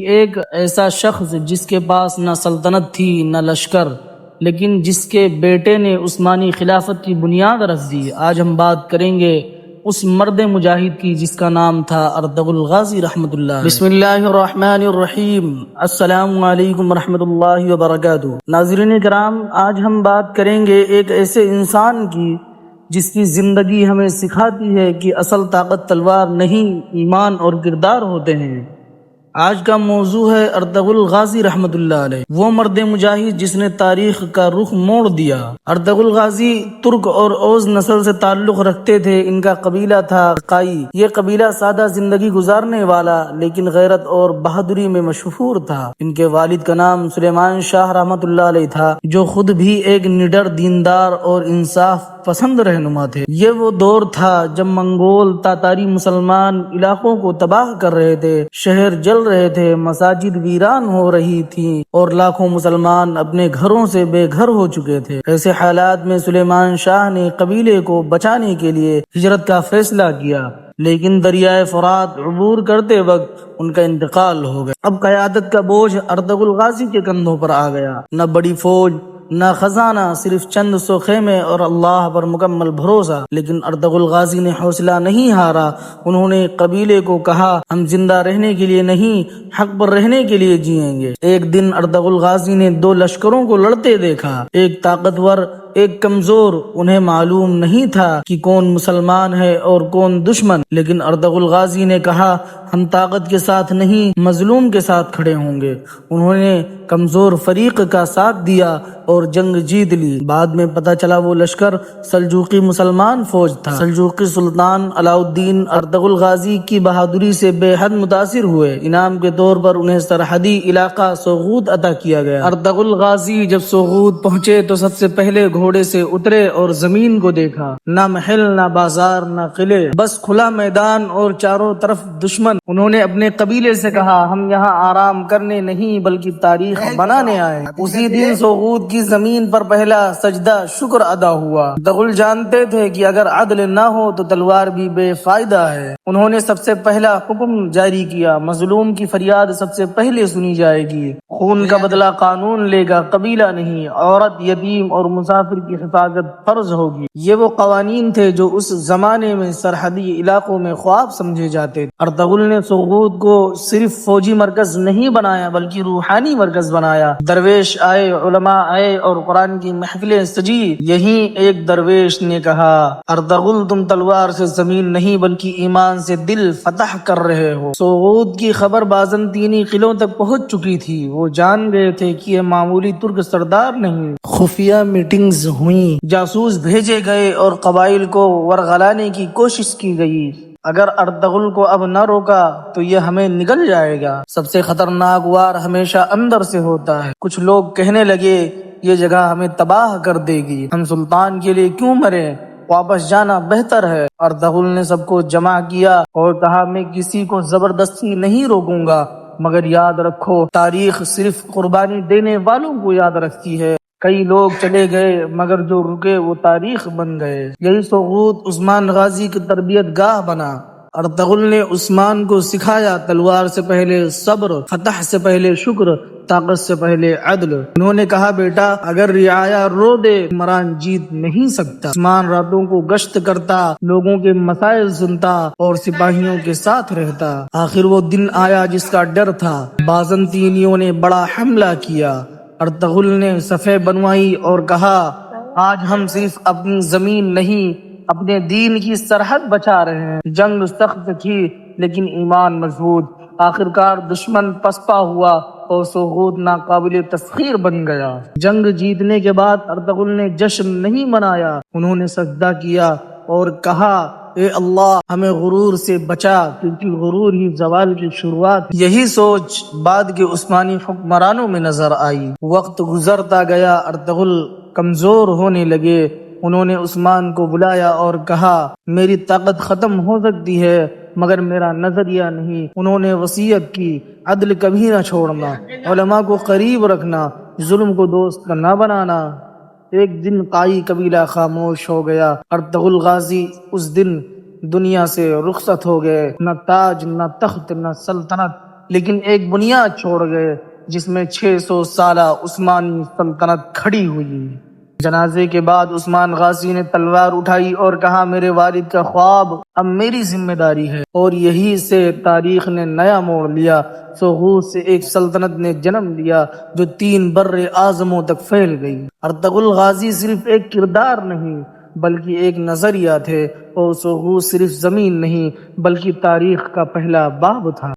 ایک ایسا شخص جس کے پاس نہ سلطنت تھی نہ لشکر، لیکن جس کے بیٹے نے عثمانی خلافت کی بنیاد رکھ دی۔ آج ہم بات کریں گے اس مرد مجاہد کی جس کا نام تھا ارطغرل غازی رحمۃ اللہ۔ بسم اللہ الرحمن الرحیم۔ السلام علیکم ورحمۃ اللہ وبرکاتہ۔ ناظرین کرام، آج ہم بات کریں گے ایک ایسے انسان کی جس کی زندگی ہمیں سکھاتی ہے کہ اصل طاقت تلوار نہیں، ایمان اور کردار ہوتے ہیں۔ آج کا موضوع ہے ارطغرل غازی رحمۃ اللہ علیہ، وہ مرد مجاہد جس نے تاریخ کا رخ موڑ دیا۔ ارطغرل غازی ترک اور اوز نسل سے تعلق رکھتے تھے۔ ان کا قبیلہ تھا قائی۔ یہ قبیلہ سادہ زندگی گزارنے والا لیکن غیرت اور بہادری میں مشہور تھا۔ ان کے والد کا نام سلیمان شاہ رحمۃ اللہ علیہ تھا، جو خود بھی ایک نڈر، دیندار اور انصاف پسند رہنما تھے۔ یہ وہ دور تھا جب منگول تاتاری مسلمان علاقوں کو تباہ کر رہے تھے، شہر جل رہے تھے، مساجد ویران ہو رہی تھیں اور لاکھوں مسلمان اپنے گھروں سے بے گھر ہو چکے تھے۔ ایسے حالات میں سلیمان شاہ نے قبیلے کو بچانے کے لیے ہجرت کا فیصلہ کیا، لیکن دریائے فرات عبور کرتے وقت ان کا انتقال ہو گیا۔ اب قیادت کا بوجھ ارطغرل غازی کے کندھوں پر آ گیا۔ نہ بڑی فوج، نہ خزانہ، صرف چند سو خیمے اور اللہ پر مکمل بھروسہ۔ لیکن ارطغرل غازی نے حوصلہ نہیں ہارا۔ انہوں نے قبیلے کو کہا، ہم زندہ رہنے کے لیے نہیں، حق پر رہنے کے لیے جیئیں گے۔ ایک دن ارطغرل غازی نے دو لشکروں کو لڑتے دیکھا، ایک طاقتور، ایک کمزور۔ انہیں معلوم نہیں تھا کہ کون مسلمان ہے اور کون دشمن، لیکن ارطغرل غازی نے کہا، ہم طاقت کے ساتھ نہیں، مظلوم کے ساتھ کھڑے ہوں گے۔ انہوں نے کمزور فریق کا ساتھ دیا اور جنگ جیت لی۔ بعد میں پتہ چلا وہ لشکر سلجوقی مسلمان فوج تھا۔ سلجوقی سلطان علاء الدین ارطغرل غازی کی بہادری سے بے حد متاثر ہوئے۔ انعام کے طور پر انہیں سرحدی علاقہ سوغوت عطا کیا گیا۔ ارطغرل غازی جب سوغوت پہنچے تو سب سے پہلے گھوڑے سے اترے اور زمین کو دیکھا۔ نہ محل، نہ بازار، نہ قلعے، بس کھلا میدان اور چاروں طرف دشمن۔ انہوں نے اپنے قبیلے سے کہا، ہم یہاں آرام کرنے نہیں بلکہ تاریخ بنانے آئے۔ اسی دن سوغوت کی زمین پر پہلا سجدہ شکر ادا ہوا۔ ارطغرل جانتے تھے کہ اگر عدل نہ ہو تو تلوار بھی بے فائدہ ہے۔ انہوں نے سب سے پہلا حکم جاری کیا، مظلوم کی فریاد سب سے پہلے سنی جائے گی۔ خون کا بدلہ قانون لے گا، قبیلہ نہیں۔ عورت، یتیم اور مسافر کی حفاظت فرض ہوگی۔ یہ وہ قوانین تھے جو اس زمانے میں سرحدی علاقوں میں خواب سمجھے جاتے تھے۔ ارطغرل نے سوغوت کو صرف فوجی مرکز نہیں بنایا بلکہ روحانی مرکز بنایا۔ درویش آئے، علماء آئے اور قرآن کی محفلیں سجی۔ یہیں ایک درویش نے کہا، ارطغرل تم تلوار سے زمین نہیں بلکہ ایمان سے دل فتح کر رہے ہو۔ سوغوت کی خبر بازنطینی قلعوں تک پہنچ چکی تھی۔ وہ جان گئے تھے کہ یہ معمولی ترک سردار نہیں۔ خفیہ میٹنگز ہوئیں، جاسوس بھیجے گئے اور قبائل کو ورغلانے کی کوشش کی گئی۔ اگر ارطغرل کو اب نہ روکا تو یہ ہمیں نگل جائے گا۔ سب سے خطرناک وار ہمیشہ اندر سے ہوتا ہے۔ کچھ لوگ کہنے لگے، یہ جگہ ہمیں تباہ کر دے گی، ہم سلطان کے لیے کیوں مریں، واپس جانا بہتر ہے۔ ارطغرل نے سب کو جمع کیا اور کہا، میں کسی کو زبردستی نہیں روکوں گا، مگر یاد رکھو، تاریخ صرف قربانی دینے والوں کو یاد رکھتی ہے۔ کئی لوگ چلے گئے مگر جو رکے وہ تاریخ بن گئے۔ یہی سوغوت عثمان غازی کی تربیت گاہ بنا۔ ارطغرل نے عثمان کو سکھایا، تلوار سے پہلے صبر، فتح سے پہلے شکر، طاقت سے پہلے عدل۔ انہوں نے کہا، بیٹا اگر رعایا رو دے حکمران جیت نہیں سکتا۔ عثمان راتوں کو گشت کرتا، لوگوں کے مسائل سنتا اور سپاہیوں کے ساتھ رہتا۔ آخر وہ دن آیا جس کا ڈر تھا۔ بازنطینیوں نے بڑا حملہ کیا۔ ارطغرل نے صفیں بنوائی اور کہا، آج ہم صرف اپنی زمین نہیں اپنے دین کی سرحد بچا رہے ہیں۔ جنگ سخت تھی لیکن ایمان مضبوط۔ آخرکار دشمن پسپا ہوا اور سوغوت ناقابل تسخیر بن گیا۔ جنگ جیتنے کے بعد ارطغرل نے جشن نہیں منایا، انہوں نے سجدہ کیا اور کہا، اے اللہ ہمیں غرور سے بچا، کیونکہ غرور ہی زوال کی شروعات۔ یہی سوچ بعد کے عثمانی حکمرانوں میں نظر آئی۔ وقت گزرتا گیا، ارطغرل کمزور ہونے لگے۔ انہوں نے عثمان کو بلایا اور کہا، میری طاقت ختم ہو سکتی ہے مگر میرا نظریہ نہیں۔ انہوں نے وصیت کی، عدل کبھی نہ چھوڑنا، علماء کو قریب رکھنا، ظلم کو دوست نہ بنانا۔ ایک دن قائی قبیلہ خاموش ہو گیا۔ ارطغرل غازی اس دن دنیا سے رخصت ہو گئے۔ نہ تاج، نہ تخت، نہ سلطنت، لیکن ایک بنیاد چھوڑ گئے جس میں 600 سالہ عثمانی سلطنت کھڑی ہوئی۔ جنازے کے بعد عثمان غازی نے تلوار اٹھائی اور کہا میرے والد کا خواب اب میری ذمہ داری ہے، اور یہی سے تاریخ نے نیا موڑ لیا۔ سوغوت سے ایک سلطنت نے جنم لیا جو 3 بر اعظموں تک پھیل گئی۔ ارطغرل غازی صرف ایک کردار نہیں بلکہ ایک نظریہ تھے، اور سوغوت صرف زمین نہیں بلکہ تاریخ کا پہلا باب تھا۔